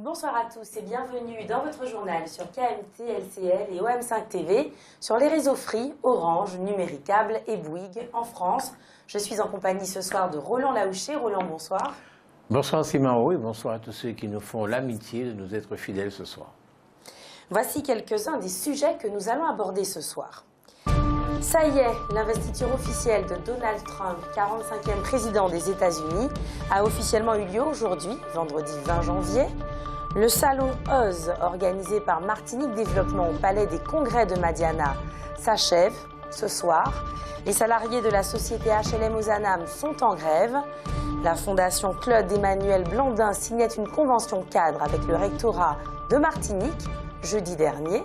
Bonsoir à tous et bienvenue dans votre journal sur KMT, LCL et OM5 TV, sur les réseaux Free, Orange, Numéricable et Bouygues en France. Je suis en compagnie ce soir de Roland Laouché. Roland, bonsoir. Bonsoir Simaro et bonsoir à tous ceux qui nous font l'amitié de nous être fidèles ce soir. Voici quelques-uns des sujets que nous allons aborder ce soir. Ça y est, l'investiture officielle de Donald Trump, 45e président des États-Unis, a officiellement eu lieu aujourd'hui, vendredi 20 janvier. Le salon Oz, organisé par Martinique Développement au Palais des Congrès de Madiana, s'achève ce soir. Les salariés de la société HLM Ozanam sont en grève. La fondation Claude Emmanuel Blandin signait une convention cadre avec le rectorat de Martinique jeudi dernier.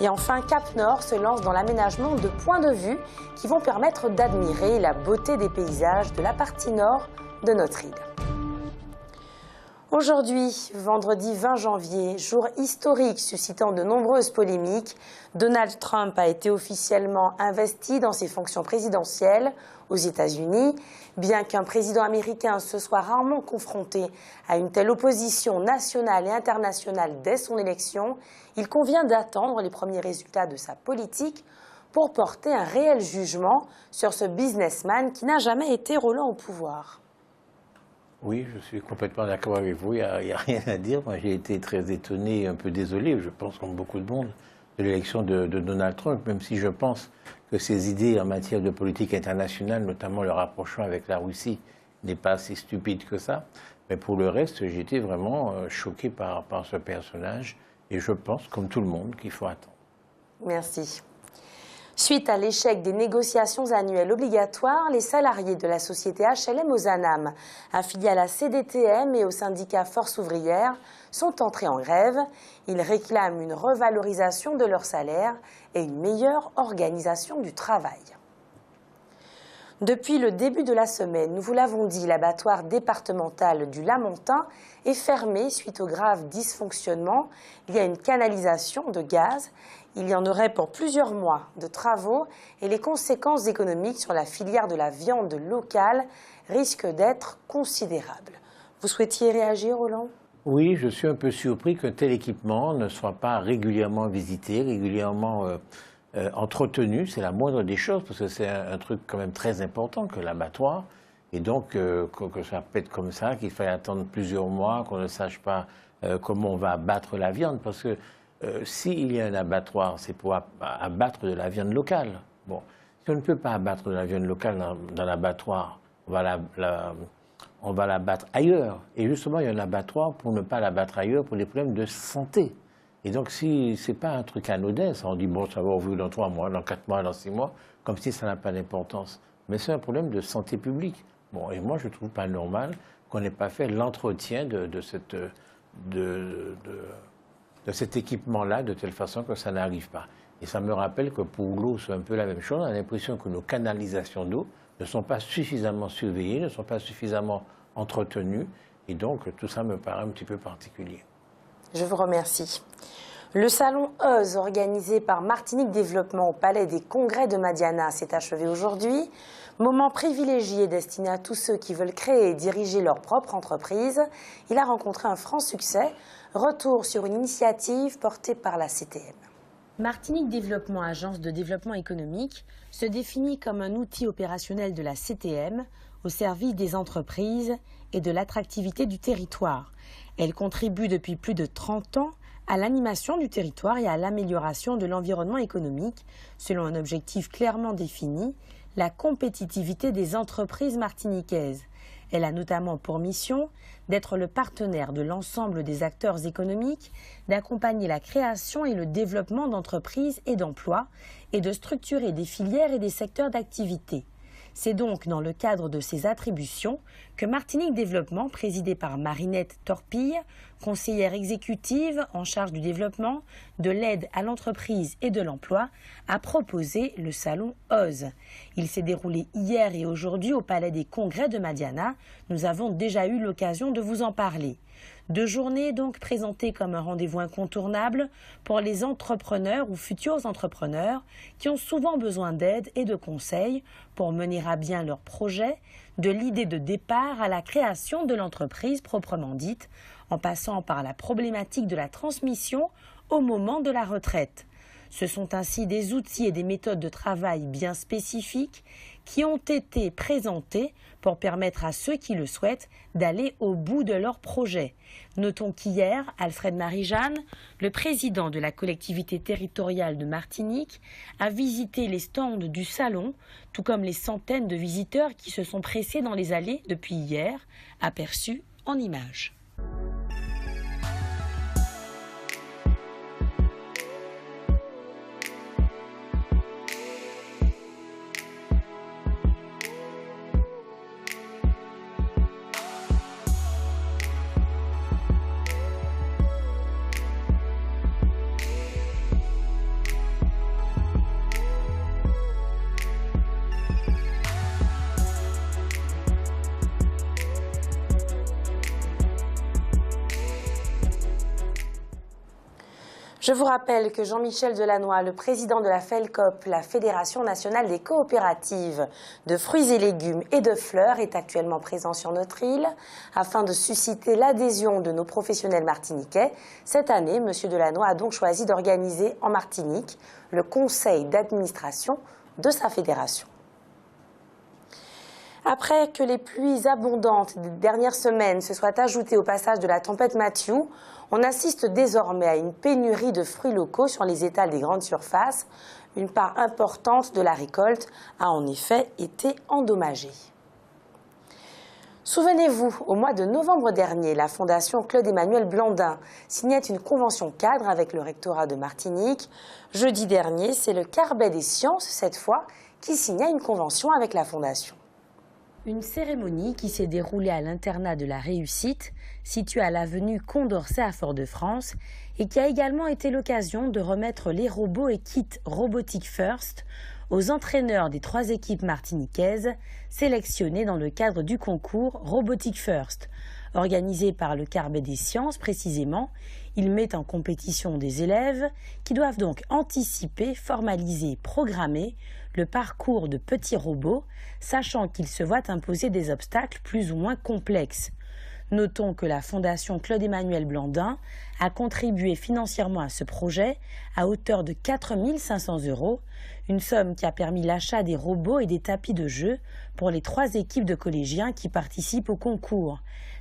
Et enfin, Cap Nord se lance dans l'aménagement de points de vue qui vont permettre d'admirer la beauté des paysages de la partie nord de notre île. Aujourd'hui, vendredi 20 janvier, jour historique suscitant de nombreuses polémiques, Donald Trump a été officiellement investi dans ses fonctions présidentielles aux États-Unis. Bien qu'un président américain se soit rarement confronté à une telle opposition nationale et internationale dès son élection, il convient d'attendre les premiers résultats de sa politique pour porter un réel jugement sur ce businessman qui n'a jamais été Roland au pouvoir. Oui, je suis complètement d'accord avec vous, il n'y a rien à dire. Moi, j'ai été très étonné et un peu désolé, je pense comme beaucoup de monde, de l'élection de Donald Trump, même si je pense que ses idées en matière de politique internationale, notamment le rapprochement avec la Russie, n'est pas si stupide que ça. Mais pour le reste, j'ai été vraiment choqué par ce personnage et je pense, comme tout le monde, qu'il faut attendre. Merci. Suite à l'échec des négociations annuelles obligatoires, les salariés de la société HLM Ozanam, affiliés à la CDTM et au syndicat Force ouvrière, sont entrés en grève. Ils réclament une revalorisation de leur salaire et une meilleure organisation du travail. Depuis le début de la semaine, nous vous l'avons dit, l'abattoir départemental du Lamentin est fermé suite au grave dysfonctionnement. Il y a une canalisation de gaz. Il y en aurait pour plusieurs mois de travaux et les conséquences économiques sur la filière de la viande locale risquent d'être considérables. Vous souhaitiez réagir, Roland ? Oui, je suis un peu surpris qu'un tel équipement ne soit pas régulièrement visité, régulièrement entretenu. C'est la moindre des choses, parce que c'est un truc quand même très important que l'abattoir. Et donc, que ça pète comme ça, qu'il faille attendre plusieurs mois, qu'on ne sache pas comment on va abattre la viande, parce que s'il y a un abattoir, c'est pour abattre de la viande locale. Bon, si on ne peut pas abattre de la viande locale dans l'abattoir, on va l'abattre ailleurs. Et justement, il y a un abattoir pour ne pas l'abattre ailleurs pour des problèmes de santé. Et donc, si ce n'est pas un truc anodin, ça, on dit, bon, ça va revenir dans 3 mois, dans 4 mois, dans 6 mois, comme si ça n'a pas d'importance. Mais c'est un problème de santé publique. Bon, et moi, je ne trouve pas normal qu'on n'ait pas fait l'entretien de cet équipement-là, de telle façon que ça n'arrive pas. Et ça me rappelle que pour l'eau, c'est un peu la même chose. On a l'impression que nos canalisations d'eau ne sont pas suffisamment surveillées, ne sont pas suffisamment entretenues. Et donc, tout ça me paraît un petit peu particulier. Je vous remercie. Le salon Oz, organisé par Martinique Développement au Palais des Congrès de Madiana, s'est achevé aujourd'hui. Moment privilégié destiné à tous ceux qui veulent créer et diriger leur propre entreprise. Il a rencontré un franc succès. Retour sur une initiative portée par la CTM. Martinique Développement, agence de développement économique, se définit comme un outil opérationnel de la CTM au service des entreprises et de l'attractivité du territoire. Elle contribue depuis plus de 30 ans à l'animation du territoire et à l'amélioration de l'environnement économique, selon un objectif clairement défini, la compétitivité des entreprises martiniquaises. Elle a notamment pour mission d'être le partenaire de l'ensemble des acteurs économiques, d'accompagner la création et le développement d'entreprises et d'emplois, et de structurer des filières et des secteurs d'activité. C'est donc dans le cadre de ces attributions que Martinique Développement, présidée par Marinette Torpille, conseillère exécutive en charge du développement, de l'aide à l'entreprise et de l'emploi, a proposé le salon Oz. Il s'est déroulé hier et aujourd'hui au Palais des Congrès de Madiana. Nous avons déjà eu l'occasion de vous en parler. 2 journées donc présentées comme un rendez-vous incontournable pour les entrepreneurs ou futurs entrepreneurs qui ont souvent besoin d'aide et de conseils pour mener à bien leurs projets, de l'idée de départ à la création de l'entreprise proprement dite, en passant par la problématique de la transmission au moment de la retraite. Ce sont ainsi des outils et des méthodes de travail bien spécifiques qui ont été présentés pour permettre à ceux qui le souhaitent d'aller au bout de leur projet. Notons qu'hier, Alfred Marie-Jeanne, le président de la collectivité territoriale de Martinique, a visité les stands du salon, tout comme les centaines de visiteurs qui se sont pressés dans les allées depuis hier, aperçus en images. Je vous rappelle que Jean-Michel Delannoy, le président de la FELCOP, la Fédération nationale des coopératives de fruits et légumes et de fleurs, est actuellement présent sur notre île. Afin de susciter l'adhésion de nos professionnels martiniquais, cette année, M. Delannoy a donc choisi d'organiser en Martinique le conseil d'administration de sa fédération. Après que les pluies abondantes des dernières semaines se soient ajoutées au passage de la tempête Matthew, on assiste désormais à une pénurie de fruits locaux sur les étals des grandes surfaces. Une part importante de la récolte a en effet été endommagée. Souvenez-vous, au mois de novembre dernier, la Fondation Claude-Emmanuel Blandin signait une convention cadre avec le rectorat de Martinique. Jeudi dernier, c'est le Carbet des sciences, cette fois, qui signait une convention avec la Fondation. Une cérémonie qui s'est déroulée à l'internat de la Réussite, situé à l'avenue Condorcet à Fort-de-France, et qui a également été l'occasion de remettre les robots et kits Robotic First aux entraîneurs des 3 équipes martiniquaises sélectionnées dans le cadre du concours Robotic First. Organisé par le Carbet des sciences précisément, il met en compétition des élèves qui doivent donc anticiper, formaliser, programmer le parcours de petits robots, sachant qu'ils se voient imposer des obstacles plus ou moins complexes. Notons que la Fondation Claude-Emmanuel Blandin a contribué financièrement à ce projet à hauteur de 4 500 €, une somme qui a permis l'achat des robots et des tapis de jeu pour les 3 équipes de collégiens qui participent au concours.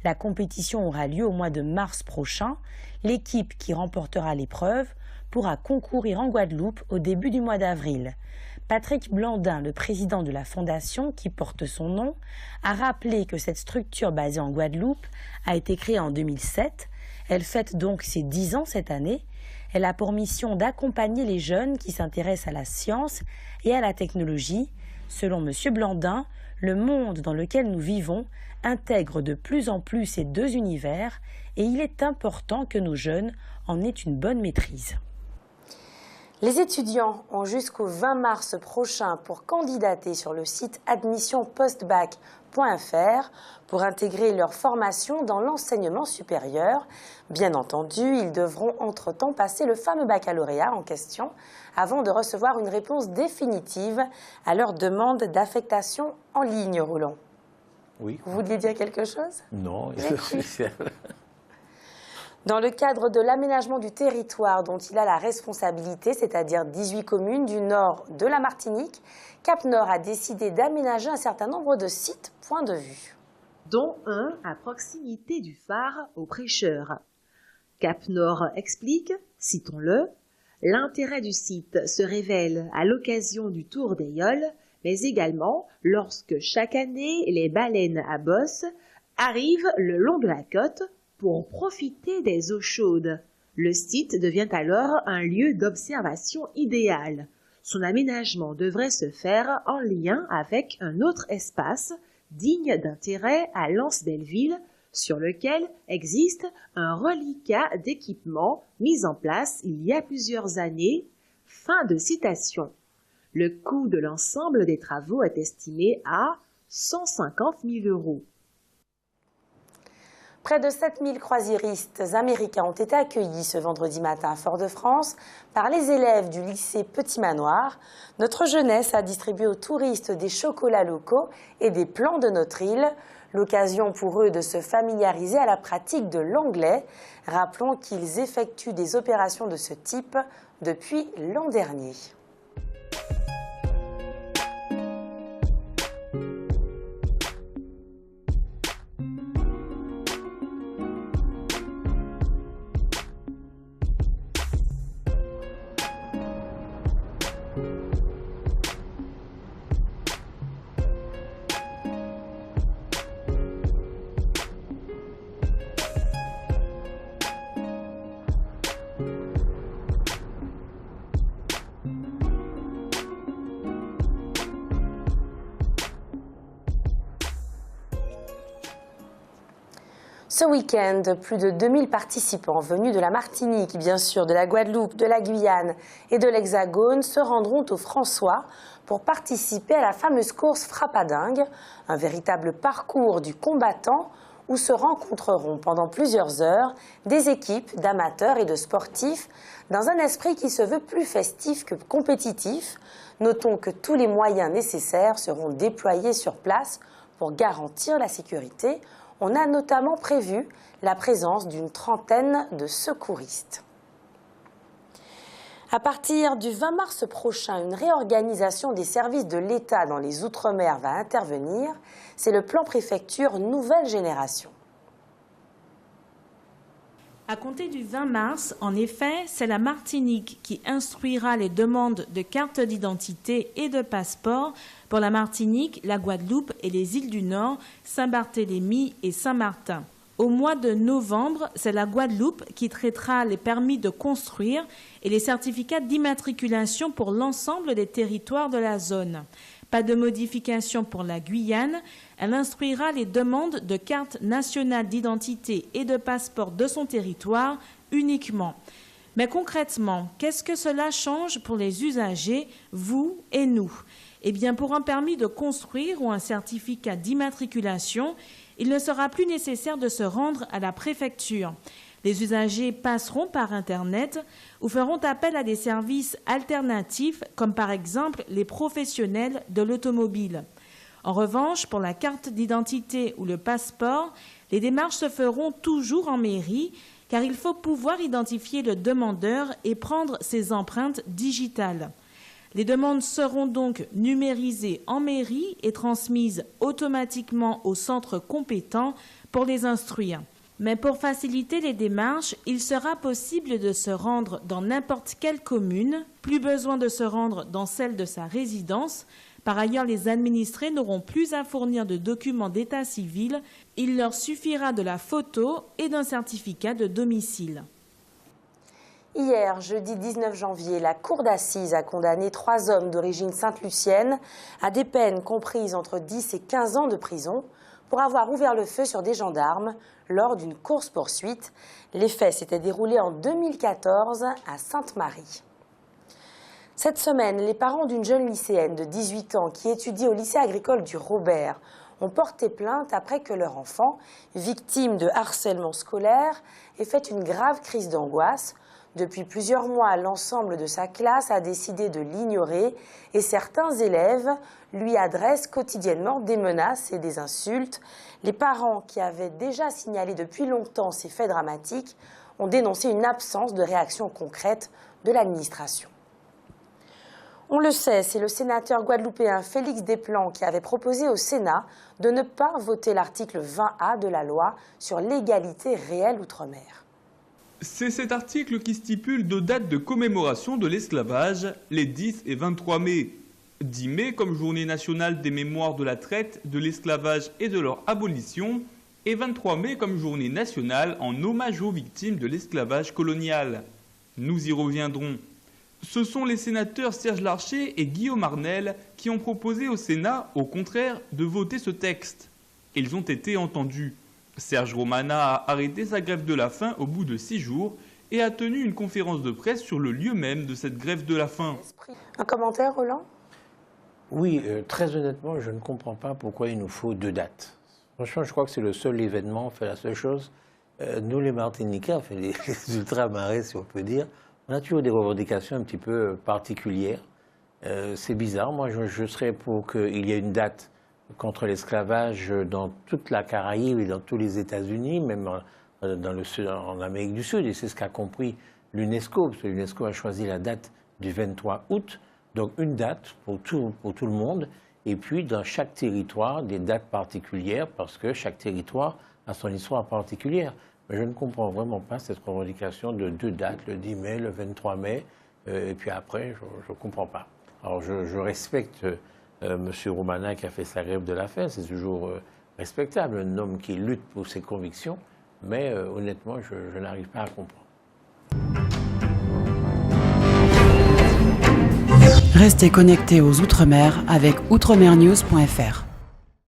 La compétition aura lieu au mois de mars prochain. L'équipe qui remportera l'épreuve pourra concourir en Guadeloupe au début du mois d'avril. Patrick Blandin, le président de la fondation qui porte son nom, a rappelé que cette structure basée en Guadeloupe a été créée en 2007. Elle fête donc ses 10 ans cette année. Elle a pour mission d'accompagner les jeunes qui s'intéressent à la science et à la technologie. Selon M. Blandin, le monde dans lequel nous vivons intègre de plus en plus ces 2 univers et il est important que nos jeunes en aient une bonne maîtrise. Les étudiants ont jusqu'au 20 mars prochain pour candidater sur le site admissionpostbac.fr pour intégrer leur formation dans l'enseignement supérieur. Bien entendu, ils devront entre-temps passer le fameux baccalauréat en question avant de recevoir une réponse définitive à leur demande d'affectation en ligne, Roland. Oui. Vous vouliez dire quelque chose? Non. Dans le cadre de l'aménagement du territoire dont il a la responsabilité, c'est-à-dire 18 communes du nord de la Martinique, Cap-Nord a décidé d'aménager un certain nombre de sites points de vue. Dont un à proximité du phare aux Prêcheurs. Cap-Nord explique, citons-le, l'intérêt du site se révèle à l'occasion du Tour d'Aïol, mais également lorsque chaque année les baleines à bosse arrivent le long de la côte pour profiter des eaux chaudes. Le site devient alors un lieu d'observation idéal. Son aménagement devrait se faire en lien avec un autre espace digne d'intérêt à Lens-Belleville, sur lequel existe un reliquat d'équipement mis en place il y a plusieurs années. Fin de citation. Le coût de l'ensemble des travaux est estimé à 150 000 €. Près de 7000 croisiéristes américains ont été accueillis ce vendredi matin à Fort-de-France par les élèves du lycée Petit Manoir. Notre jeunesse a distribué aux touristes des chocolats locaux et des plants de notre île. L'occasion pour eux de se familiariser à la pratique de l'anglais. Rappelons qu'ils effectuent des opérations de ce type depuis l'an dernier. Ce week-end, plus de 2000 participants venus de la Martinique, bien sûr, de la Guadeloupe, de la Guyane et de l'Hexagone se rendront au François pour participer à la fameuse course Frappadingue, un véritable parcours du combattant où se rencontreront pendant plusieurs heures des équipes d'amateurs et de sportifs dans un esprit qui se veut plus festif que compétitif. Notons que tous les moyens nécessaires seront déployés sur place pour garantir la sécurité. On a notamment prévu la présence d'une trentaine de secouristes. À partir du 20 mars prochain, une réorganisation des services de l'État dans les Outre-mer va intervenir. C'est le plan préfecture nouvelle génération. À compter du 20 mars, en effet, c'est la Martinique qui instruira les demandes de carte d'identité et de passeport pour la Martinique, la Guadeloupe et les îles du Nord, Saint-Barthélemy et Saint-Martin. Au mois de novembre, c'est la Guadeloupe qui traitera les permis de construire et les certificats d'immatriculation pour l'ensemble des territoires de la zone. Pas de modification pour la Guyane. Elle instruira les demandes de carte nationale d'identité et de passeport de son territoire uniquement. Mais concrètement, qu'est-ce que cela change pour les usagers, vous et nous? Eh bien, pour un permis de construire ou un certificat d'immatriculation, il ne sera plus nécessaire de se rendre à la préfecture. Les usagers passeront par Internet ou feront appel à des services alternatifs, comme par exemple les professionnels de l'automobile. En revanche, pour la carte d'identité ou le passeport, les démarches se feront toujours en mairie, car il faut pouvoir identifier le demandeur et prendre ses empreintes digitales. Les demandes seront donc numérisées en mairie et transmises automatiquement au centre compétent pour les instruire. Mais pour faciliter les démarches, il sera possible de se rendre dans n'importe quelle commune, plus besoin de se rendre dans celle de sa résidence. Par ailleurs, les administrés n'auront plus à fournir de documents d'état civil, il leur suffira de la photo et d'un certificat de domicile. Hier, jeudi 19 janvier, la cour d'assises a condamné 3 hommes d'origine sainte-lucienne à des peines comprises entre 10 et 15 ans de prison pour avoir ouvert le feu sur des gendarmes lors d'une course-poursuite. Les faits s'étaient déroulés en 2014 à Sainte-Marie. Cette semaine, les parents d'une jeune lycéenne de 18 ans qui étudie au lycée agricole du Robert ont porté plainte après que leur enfant, victime de harcèlement scolaire, ait fait une grave crise d'angoisse. Depuis plusieurs mois, l'ensemble de sa classe a décidé de l'ignorer et certains élèves lui adressent quotidiennement des menaces et des insultes. Les parents, qui avaient déjà signalé depuis longtemps ces faits dramatiques, ont dénoncé une absence de réaction concrète de l'administration. On le sait, c'est le sénateur guadeloupéen Félix Desplans qui avait proposé au Sénat de ne pas voter l'article 20A de la loi sur l'égalité réelle outre-mer. C'est cet article qui stipule 2 dates de commémoration de l'esclavage, les 10 et 23 mai. 10 mai comme journée nationale des mémoires de la traite, de l'esclavage et de leur abolition, et 23 mai comme journée nationale en hommage aux victimes de l'esclavage colonial. Nous y reviendrons. Ce sont les sénateurs Serge Larcher et Guillaume Arnel qui ont proposé au Sénat, au contraire, de voter ce texte. Ils ont été entendus. Serge Romana a arrêté sa grève de la faim au bout de 6 jours et a tenu une conférence de presse sur le lieu même de cette grève de la faim. Un commentaire, Roland ? Oui, très honnêtement, je ne comprends pas pourquoi il nous faut 2 dates. Franchement, je crois que c'est le seul événement, enfin la seule chose. Nous, les Martiniquais, enfin les ultramarins, si on peut dire, on a toujours des revendications un petit peu particulières. C'est bizarre. Moi, je serais pour qu'il y ait une date contre l'esclavage dans toute la Caraïbe et dans tous les États-Unis, même en Amérique du Sud. Et c'est ce qu'a compris l'UNESCO, parce que l'UNESCO a choisi la date du 23 août, donc une date pour tout le monde, et puis dans chaque territoire, des dates particulières, parce que chaque territoire a son histoire particulière. Mais je ne comprends vraiment pas cette revendication de 2 dates, le 10 mai, le 23 mai, et puis après, je ne comprends pas. Alors je respecte M. Romana qui a fait sa grève de la faim, c'est toujours respectable, un homme qui lutte pour ses convictions, mais honnêtement, je n'arrive pas à comprendre. Restez connectés aux Outre-mer avec outremernews.fr.